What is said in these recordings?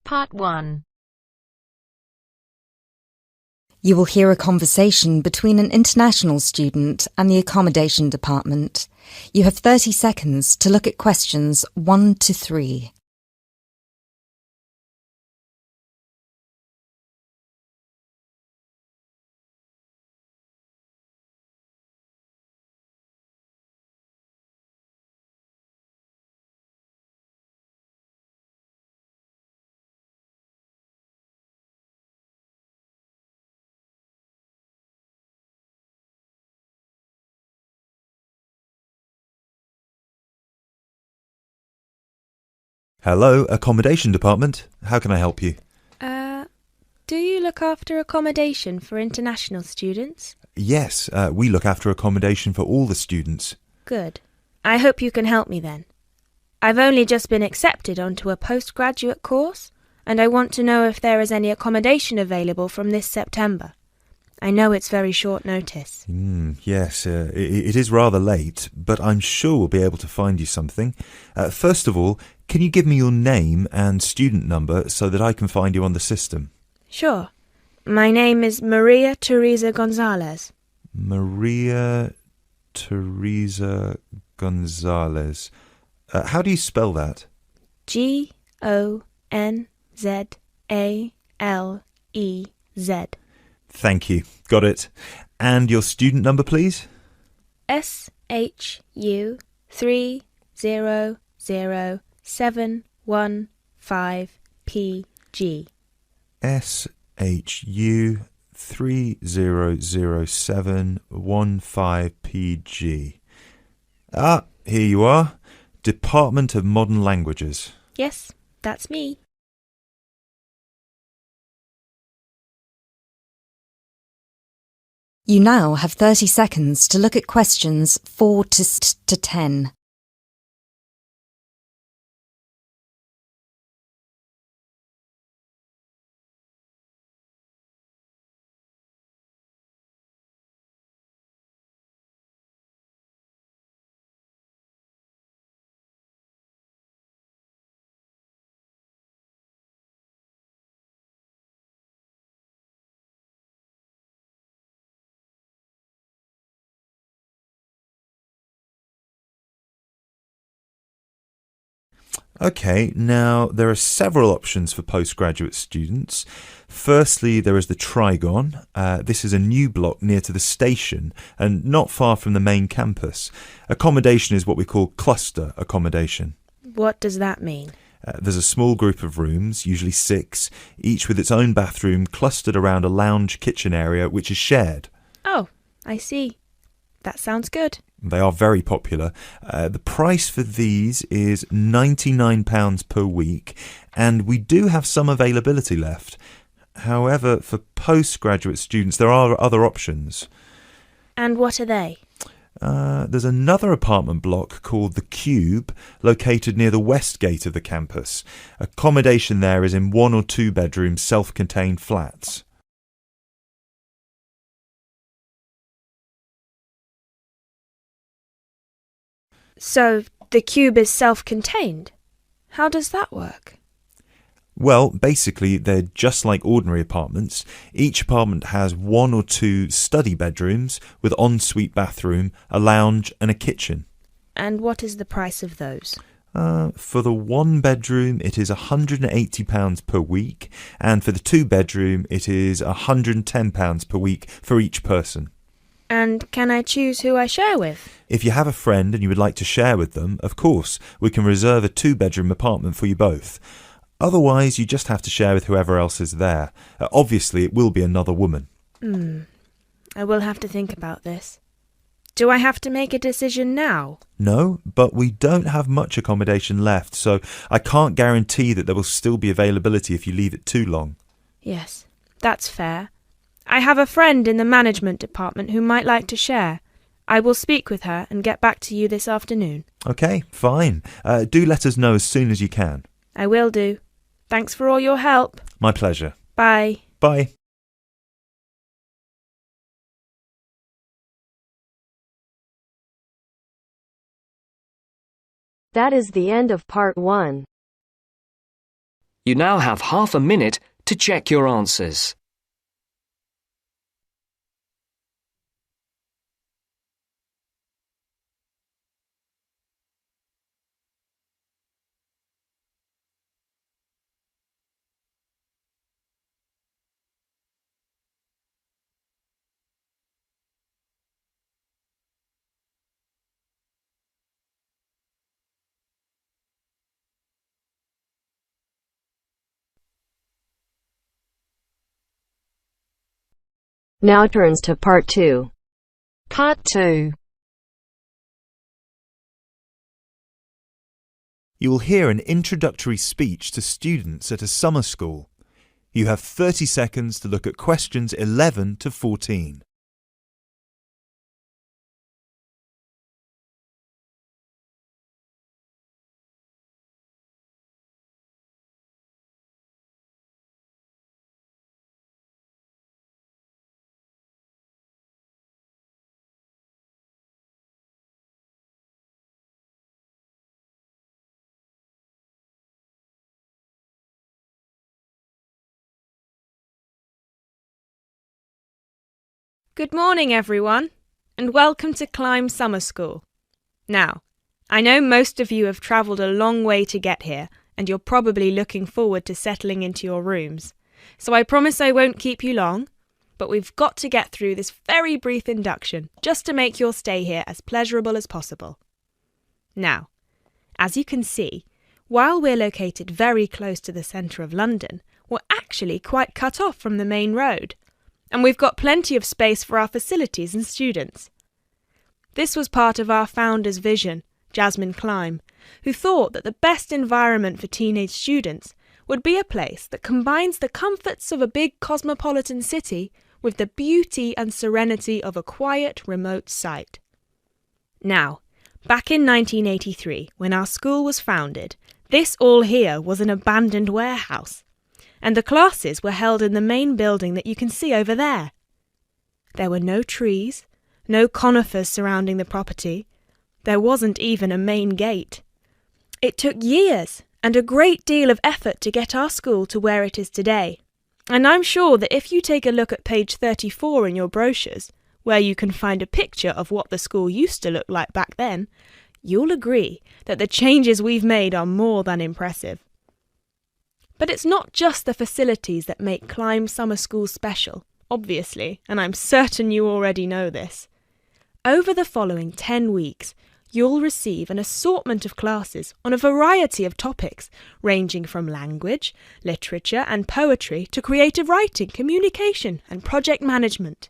Part 1. You will hear a conversation between an international student and the accommodation department. You have 30 seconds to look at questions 1 to 3. Hello, accommodation department. How can I help you? Do you look after accommodation for international students? Yes, we look after accommodation for all the students. Good. I hope you can help me then. I've only just been accepted onto a postgraduate course, and I want to know if there is any accommodation available from this September. I know it's very short notice. Yes, it is rather late, but I'm sure we'll be able to find you something. First of all, can you give me your name and student number so that I can find you on the system? Sure. My name is Maria Teresa Gonzalez. Maria Teresa Gonzalez. How do you spell that? Gonzalez. Thank you. Got it. And your student number, please? SHU 300715PG. SHU 300715PG. Ah, here you are. Department of Modern Languages. Yes, that's me. You now have 30 seconds to look at questions 4 to 10. Okay, now there are several options for postgraduate students. Firstly, there is the Trigon. This is a new block near to the station and not far from the main campus. Accommodation is what we call cluster accommodation. What does that mean? There's a small group of rooms, usually 6, each with its own bathroom clustered around a lounge kitchen area which is shared. Oh, I see. That sounds good. They are very popular. The price for these is £99 per week, and we do have some availability left. However, for postgraduate students, there are other options. And what are they? There's another apartment block called The Cube, located near the west gate of the campus. Accommodation there is in 1 or 2 bedroom self-contained flats. So, the cube is self-contained? How does that work? Well, basically, they're just like ordinary apartments. Each apartment has 1 or 2 study bedrooms with ensuite bathroom, a lounge and a kitchen. And what is the price of those? For the 1 bedroom, it is £180 per week, and for the 2 bedroom, it is £110 per week for each person. And can I choose who I share with? If you have a friend and you would like to share with them, of course, we can reserve a 2-bedroom apartment for you both. Otherwise, you just have to share with whoever else is there. Obviously, it will be another woman. I will have to think about this. Do I have to make a decision now? No, but we don't have much accommodation left, so I can't guarantee that there will still be availability if you leave it too long. Yes, that's fair. I have a friend in the management department who might like to share. I will speak with her and get back to you this afternoon. Okay, fine. Do let us know as soon as you can. I will do. Thanks for all your help. My pleasure. Bye. Bye. That is the end of part 1. You now have half a minute to check your answers. Now turns to Part 2. Part 2. You will hear an introductory speech to students at a summer school. You have 30 seconds to look at questions 11 to 14. Good morning, everyone, and welcome to Climb Summer School. Now, I know most of you have travelled a long way to get here, and you're probably looking forward to settling into your rooms. So I promise I won't keep you long, but we've got to get through this very brief induction just to make your stay here as pleasurable as possible. Now, as you can see, while we're located very close to the centre of London, we're actually quite cut off from the main road. And we've got plenty of space for our facilities and students. This was part of our founder's vision, Jasmine Climb, who thought that the best environment for teenage students would be a place that combines the comforts of a big cosmopolitan city with the beauty and serenity of a quiet, remote site. Now, back in 1983, when our school was founded, this all here was an abandoned warehouse, and the classes were held in the main building that you can see over there. There were no trees, no conifers surrounding the property. There wasn't even a main gate. It took years and a great deal of effort to get our school to where it is today. And I'm sure that if you take a look at page 34 in your brochures, where you can find a picture of what the school used to look like back then, you'll agree that the changes we've made are more than impressive. But it's not just the facilities that make Climb Summer School special, obviously, and I'm certain you already know this. Over the following 10 weeks, you'll receive an assortment of classes on a variety of topics, ranging from language, literature and poetry to creative writing, communication and project management.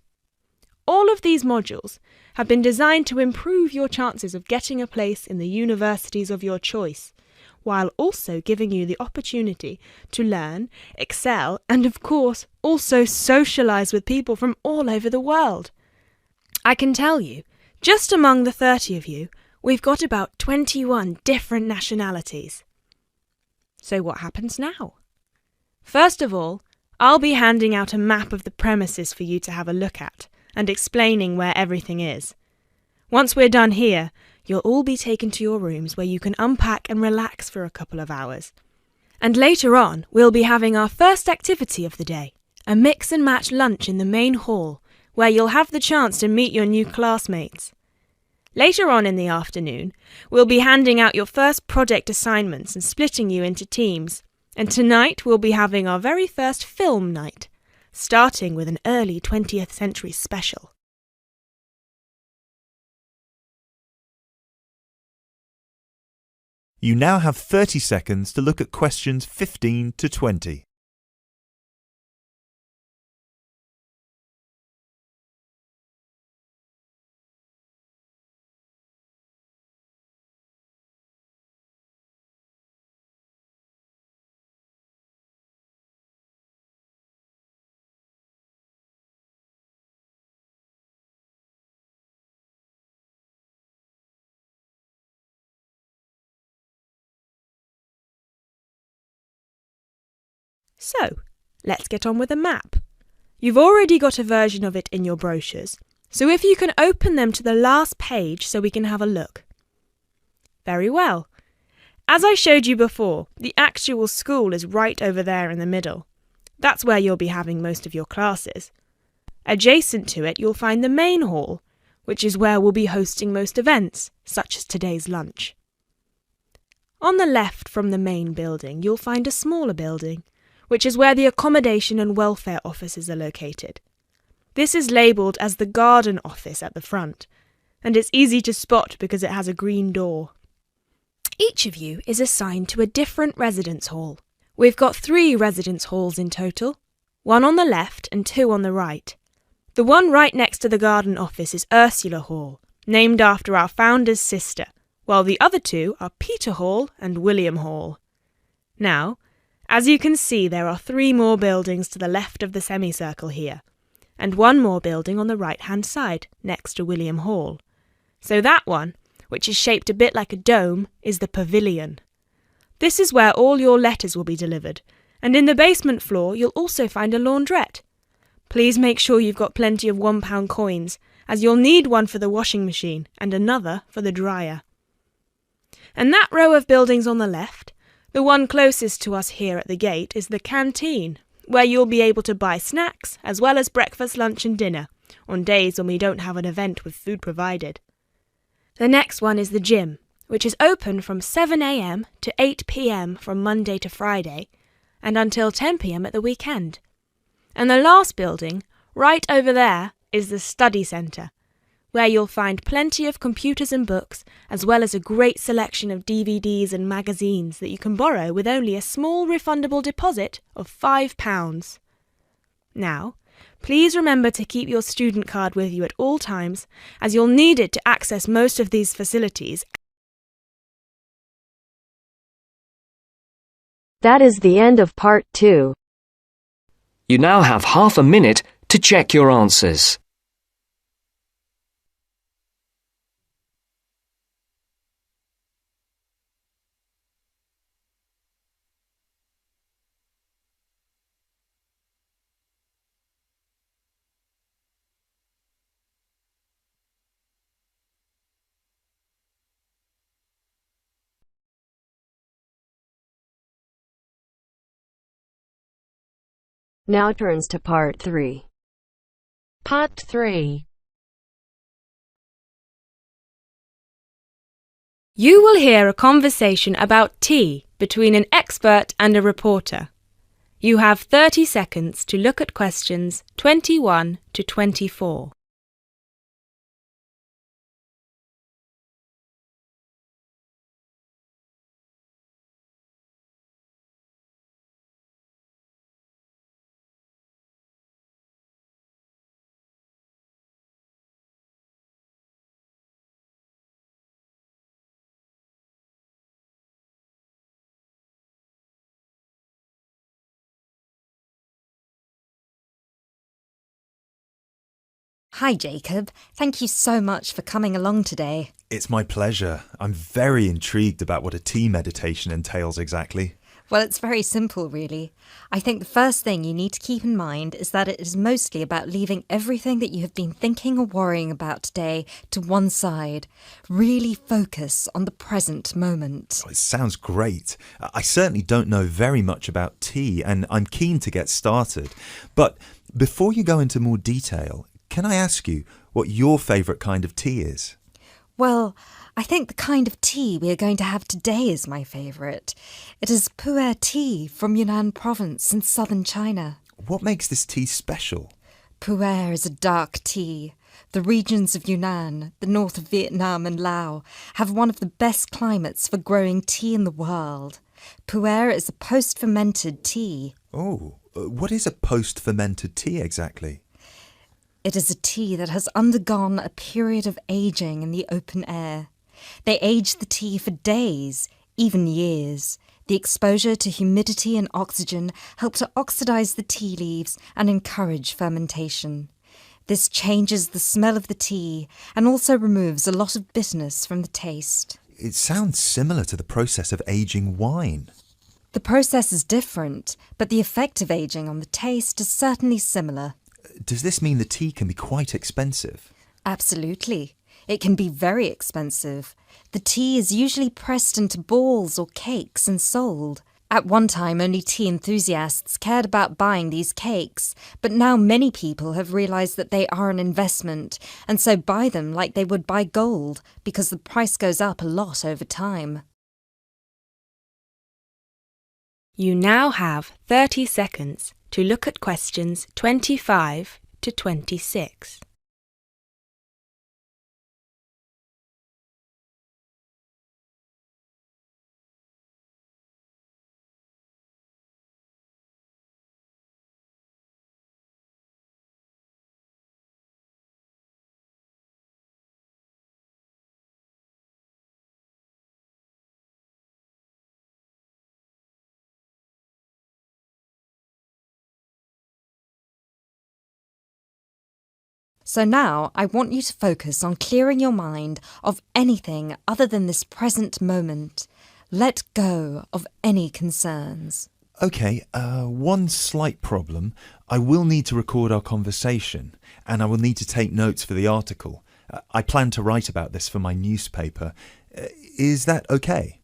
All of these modules have been designed to improve your chances of getting a place in the universities of your choice, while also giving you the opportunity to learn, excel, and of course, also socialise with people from all over the world. I can tell you, just among the 30 of you, we've got about 21 different nationalities. So what happens now? First of all, I'll be handing out a map of the premises for you to have a look at, and explaining where everything is. Once we're done here, you'll all be taken to your rooms where you can unpack and relax for a couple of hours. And later on, we'll be having our first activity of the day, a mix and match lunch in the main hall, where you'll have the chance to meet your new classmates. Later on in the afternoon, we'll be handing out your first project assignments and splitting you into teams. And tonight we'll be having our very first film night, starting with an early 20th century special. You now have 30 seconds to look at questions 15 to 20. So, let's get on with the map. You've already got a version of it in your brochures, so if you can open them to the last page so we can have a look. Very well. As I showed you before, the actual school is right over there in the middle. That's where you'll be having most of your classes. Adjacent to it, you'll find the main hall, which is where we'll be hosting most events, such as today's lunch. On the left from the main building, you'll find a smaller building, which is where the accommodation and welfare offices are located. This is labelled as the garden office at the front, and it's easy to spot because it has a green door. Each of you is assigned to a different residence hall. We've got 3 residence halls in total, 1 on the left and 2 on the right. The one right next to the garden office is Ursula Hall, named after our founder's sister, while the other 2 are Peter Hall and William Hall. Now, as you can see, there are 3 more buildings to the left of the semicircle here, and 1 more building on the right-hand side, next to William Hall. So that one, which is shaped a bit like a dome, is the pavilion. This is where all your letters will be delivered, and in the basement floor you'll also find a laundrette. Please make sure you've got plenty of £1 coins, as you'll need one for the washing machine and another for the dryer. And that row of buildings on the left, the one closest to us here at the gate, is the canteen, where you'll be able to buy snacks as well as breakfast, lunch and dinner, on days when we don't have an event with food provided. The next one is the gym, which is open from 7 a.m. to 8 p.m. from Monday to Friday, and until 10 p.m. at the weekend. And the last building, right over there, is the study centre, where you'll find plenty of computers and books, as well as a great selection of DVDs and magazines that you can borrow with only a small refundable deposit of £5. Now, please remember to keep your student card with you at all times, as you'll need it to access most of these facilities. That is the end of part 2. You now have half a minute to check your answers. Now turns to part 3. Part 3. You will hear a conversation about tea between an expert and a reporter. You have 30 seconds to look at questions 21 to 24. Hi, Jacob. Thank you so much for coming along today. It's my pleasure. I'm very intrigued about what a tea meditation entails exactly. Well, it's very simple, really. I think the first thing you need to keep in mind is that it is mostly about leaving everything that you have been thinking or worrying about today to one side. Really focus on the present moment. Oh, it sounds great. I certainly don't know very much about tea, and I'm keen to get started. But before you go into more detail, can I ask you what your favourite kind of tea is? Well, I think the kind of tea we are going to have today is my favourite. It is pu'er tea from Yunnan province in southern China. What makes this tea special? Pu'er is a dark tea. The regions of Yunnan, the north of Vietnam and Laos, have one of the best climates for growing tea in the world. Pu'er is a post-fermented tea. Oh, what is a post-fermented tea exactly? It is a tea that has undergone a period of aging in the open air. They age the tea for days, even years. The exposure to humidity and oxygen help to oxidize the tea leaves and encourage fermentation. This changes the smell of the tea and also removes a lot of bitterness from the taste. It sounds similar to the process of aging wine. The process is different, but the effect of aging on the taste is certainly similar. Does this mean the tea can be quite expensive? Absolutely. It can be very expensive. The tea is usually pressed into balls or cakes and sold. At one time, only tea enthusiasts cared about buying these cakes, but now many people have realised that they are an investment, and so buy them like they would buy gold, because the price goes up a lot over time. You now have 30 seconds to look at questions 25 to 26. So now I want you to focus on clearing your mind of anything other than this present moment. Let go of any concerns. Okay, one slight problem. I will need to record our conversation, and I will need to take notes for the article. I plan to write about this for my newspaper. Is that okay?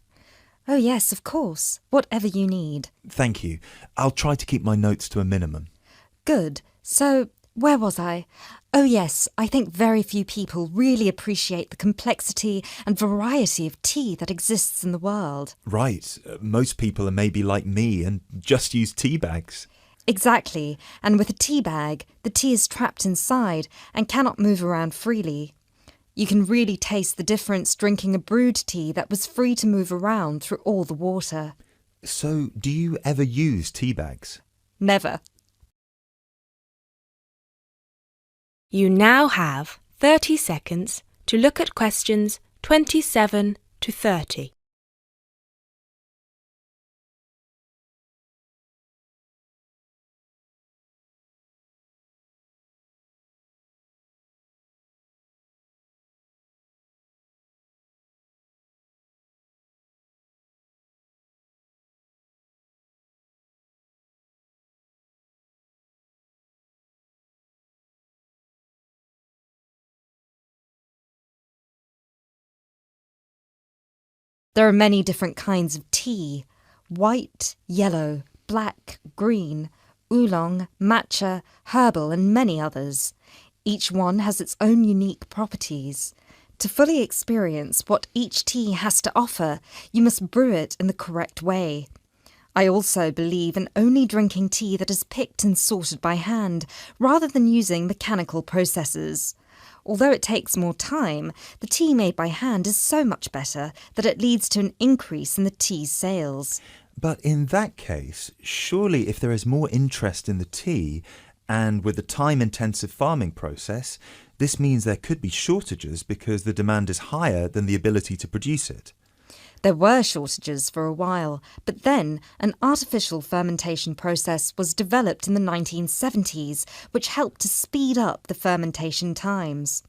Oh yes, of course. Whatever you need. Thank you. I'll try to keep my notes to a minimum. Good. So, where was I? Oh yes, I think very few people really appreciate the complexity and variety of tea that exists in the world. Right. Most people are maybe like me and just use tea bags. Exactly, and with a tea bag, the tea is trapped inside and cannot move around freely. You can really taste the difference drinking a brewed tea that was free to move around through all the water. So, do you ever use tea bags? Never. You now have 30 seconds to look at questions 27 to 30. There are many different kinds of tea: white, yellow, black, green, oolong, matcha, herbal and many others. Each one has its own unique properties. To fully experience what each tea has to offer, you must brew it in the correct way. I also believe in only drinking tea that is picked and sorted by hand, rather than using mechanical processes. Although it takes more time, the tea made by hand is so much better that it leads to an increase in the tea's sales. But in that case, surely if there is more interest in the tea, and with the time-intensive farming process, this means there could be shortages because the demand is higher than the ability to produce it. There were shortages for a while, but then an artificial fermentation process was developed in the 1970s, which helped to speed up the fermentation times.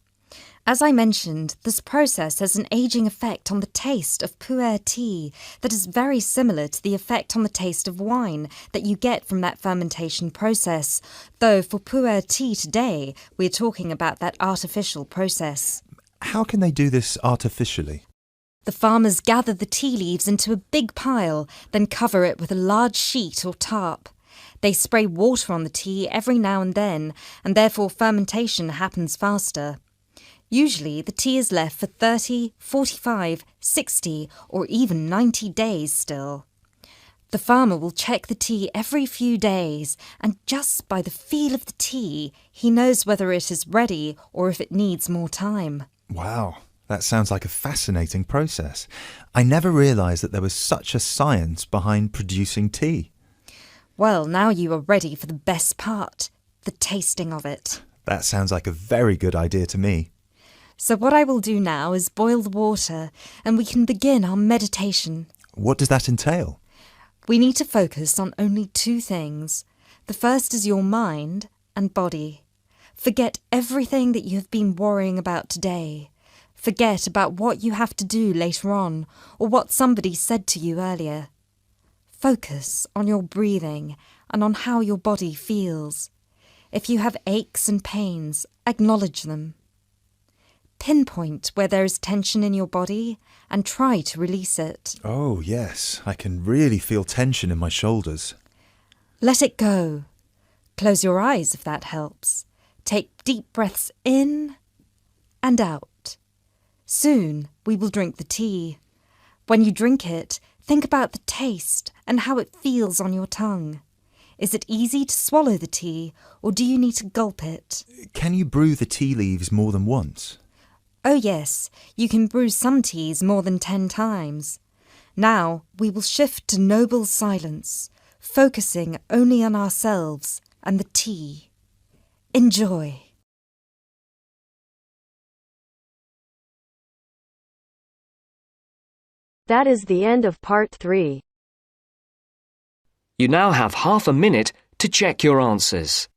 As I mentioned, this process has an ageing effect on the taste of pu'er tea that is very similar to the effect on the taste of wine that you get from that fermentation process, though for pu'er tea today, we're talking about that artificial process. How can they do this artificially? The farmers gather the tea leaves into a big pile, then cover it with a large sheet or tarp. They spray water on the tea every now and then, and therefore fermentation happens faster. Usually, the tea is left for 30, 45, 60, or even 90 days still. The farmer will check the tea every few days, and just by the feel of the tea, he knows whether it is ready or if it needs more time. Wow. That sounds like a fascinating process. I never realised that there was such a science behind producing tea. Well, now you are ready for the best part, the tasting of it. That sounds like a very good idea to me. So what I will do now is boil the water, and we can begin our meditation. What does that entail? We need to focus on only two things. The first is your mind and body. Forget everything that you have been worrying about today. Forget about what you have to do later on, or what somebody said to you earlier. Focus on your breathing and on how your body feels. If you have aches and pains, acknowledge them. Pinpoint where there is tension in your body and try to release it. Oh, yes. I can really feel tension in my shoulders. Let it go. Close your eyes if that helps. Take deep breaths in and out. Soon we will drink the tea. When you drink it, think about the taste and how it feels on your tongue. Is it easy to swallow the tea, or do you need to gulp it? Can you brew the tea leaves more than once? Oh yes, you can brew some teas more than 10 times. Now we will shift to noble silence, focusing only on ourselves and the tea. Enjoy. That is the end of part 3. You now have half a minute to check your answers.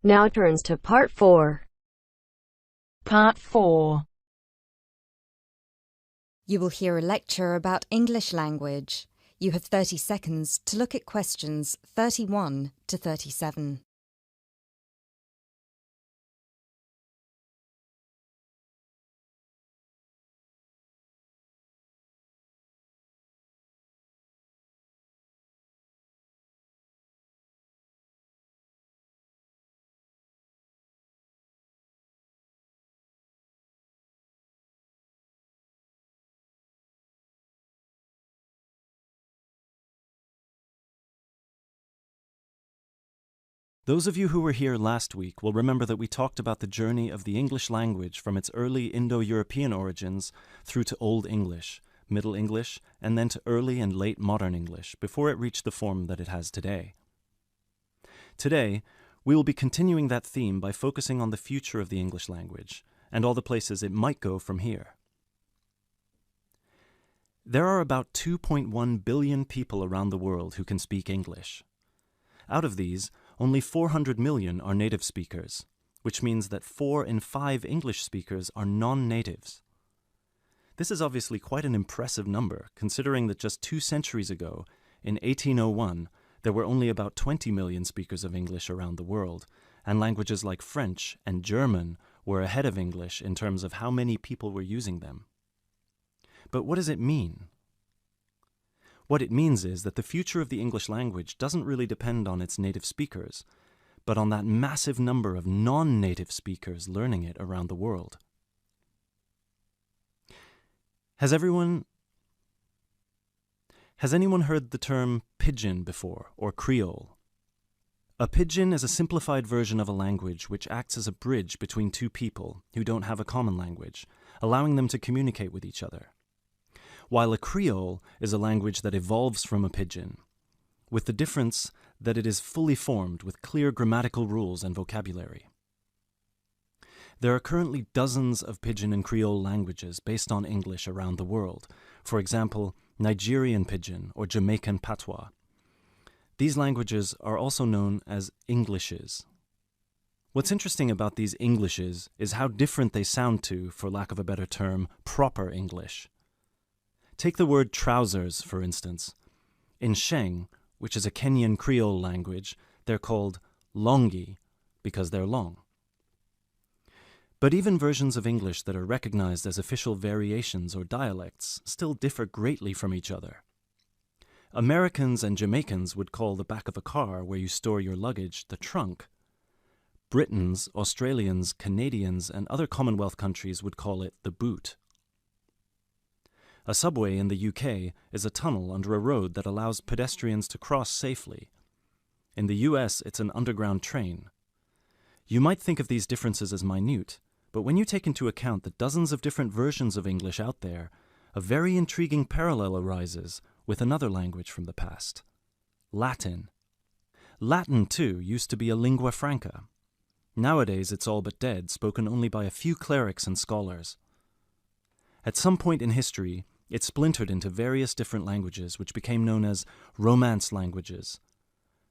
Now turns to part 4. Part 4. You will hear a lecture about English language. You have 30 seconds to look at questions 31 to 37. Those of you who were here last week will remember that we talked about the journey of the English language from its early Indo-European origins through to Old English, Middle English, and then to early and late modern English before it reached the form that it has today. Today, we will be continuing that theme by focusing on the future of the English language and all the places it might go from here. There are about 2.1 billion people around the world who can speak English. Out of these, only 400 million are native speakers, which means that 4 in 5 English speakers are non-natives. This is obviously quite an impressive number, considering that just 2 centuries ago, in 1801, there were only about 20 million speakers of English around the world, and languages like French and German were ahead of English in terms of how many people were using them. But what does it mean? What it means is that the future of the English language doesn't really depend on its native speakers, but on that massive number of non-native speakers learning it around the world. Has anyone heard the term pidgin before, or Creole? A pidgin is a simplified version of a language which acts as a bridge between two people who don't have a common language, allowing them to communicate with each other. While a Creole is a language that evolves from a pidgin, with the difference that it is fully formed with clear grammatical rules and vocabulary. There are currently dozens of pidgin and Creole languages based on English around the world, for example, Nigerian pidgin or Jamaican patois. These languages are also known as Englishes. What's interesting about these Englishes is how different they sound to, for lack of a better term, proper English. Take the word trousers, for instance. In Sheng, which is a Kenyan Creole language, they're called longi because they're long. But even versions of English that are recognized as official variations or dialects still differ greatly from each other. Americans and Jamaicans would call the back of a car where you store your luggage the trunk. Britons, Australians, Canadians, and other Commonwealth countries would call it the boot. A subway in the UK is a tunnel under a road that allows pedestrians to cross safely. In the US, it's an underground train. You might think of these differences as minute, but when you take into account the dozens of different versions of English out there, a very intriguing parallel arises with another language from the past: Latin. Latin, too, used to be a lingua franca. Nowadays it's all but dead, spoken only by a few clerics and scholars. At some point in history, it splintered into various different languages which became known as Romance languages.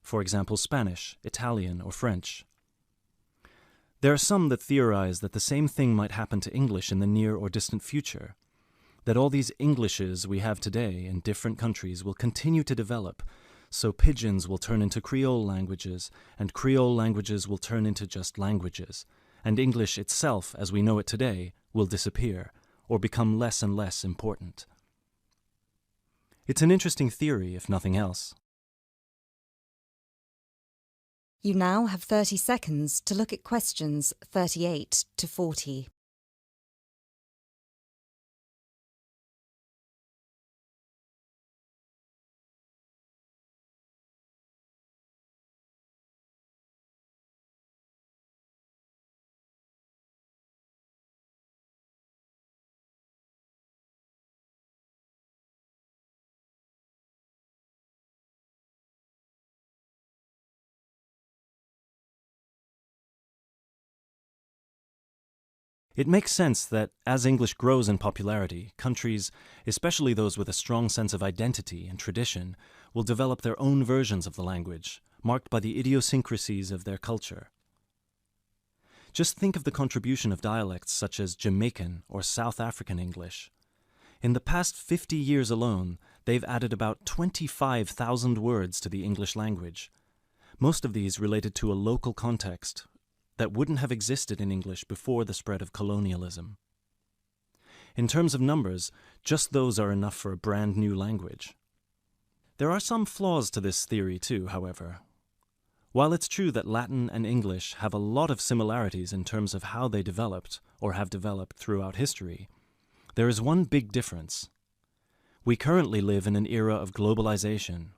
For example, Spanish, Italian, or French. There are some that theorize that the same thing might happen to English in the near or distant future, that all these Englishes we have today in different countries will continue to develop, so pidgins will turn into Creole languages, and Creole languages will turn into just languages, and English itself, as we know it today, will disappear, or become less and less important. It's an interesting theory, if nothing else. You now have 30 seconds to look at questions 38 to 40. It makes sense that as English grows in popularity, countries, especially those with a strong sense of identity and tradition, will develop their own versions of the language, marked by the idiosyncrasies of their culture. Just think of the contribution of dialects such as Jamaican or South African English. In the past 50 years alone, they've added about 25,000 words to the English language. Most of these related to a local context that wouldn't have existed in English before the spread of colonialism. In terms of numbers, just those are enough for a brand new language. There are some flaws to this theory too, however. While it's true that Latin and English have a lot of similarities in terms of how they developed, or have developed throughout history, there is one big difference. We currently live in an era of globalization.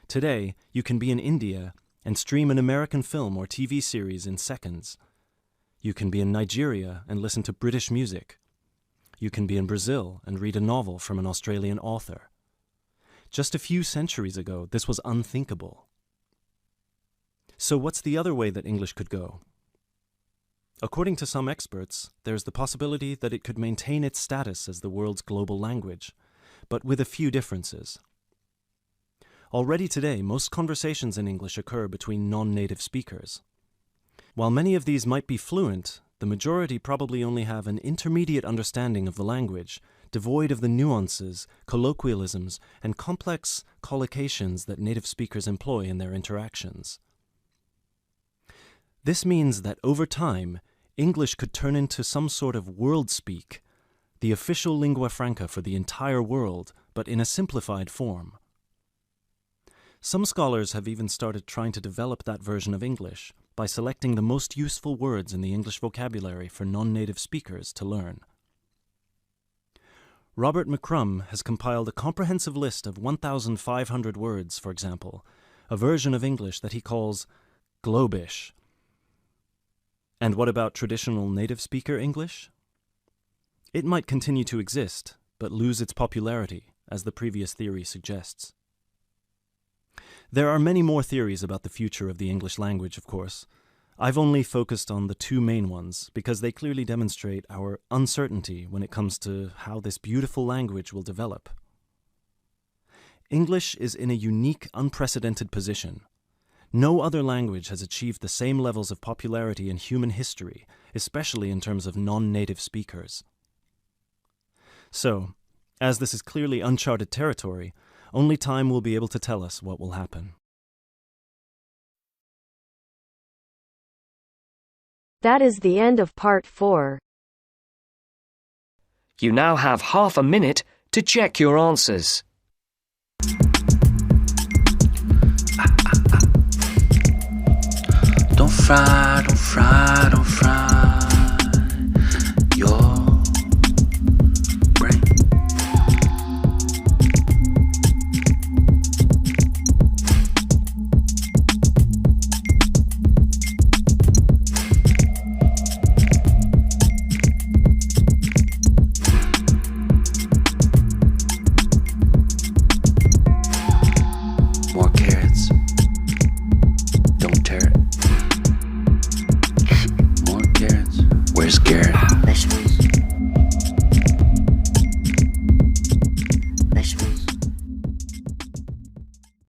Today, you can be in India and stream an American film or TV series in seconds. You can be in Nigeria and listen to British music. You can be in Brazil and read a novel from an Australian author. Just a few centuries ago, this was unthinkable. So what's the other way that English could go? According to some experts, there's the possibility that it could maintain its status as the world's global language, but with a few differences. Already today, most conversations in English occur between non-native speakers. While many of these might be fluent, the majority probably only have an intermediate understanding of the language, devoid of the nuances, colloquialisms, and complex collocations that native speakers employ in their interactions. This means that over time, English could turn into some sort of world speak, the official lingua franca for the entire world, but in a simplified form. Some scholars have even started trying to develop that version of English by selecting the most useful words in the English vocabulary for non-native speakers to learn. Robert McCrum has compiled a comprehensive list of 1,500 words, for example, a version of English that he calls Globish. And what about traditional native speaker English? It might continue to exist, but lose its popularity, as the previous theory suggests. There are many more theories about the future of the English language, of course. I've only focused on the two main ones because they clearly demonstrate our uncertainty when it comes to how this beautiful language will develop. English is in a unique, unprecedented position. No other language has achieved the same levels of popularity in human history, especially in terms of non-native speakers. So, as this is clearly uncharted territory, only time will be able to tell us what will happen. That is the end of part 4. You now have half a minute to check your answers. Don't fry, don't fry, don't fry.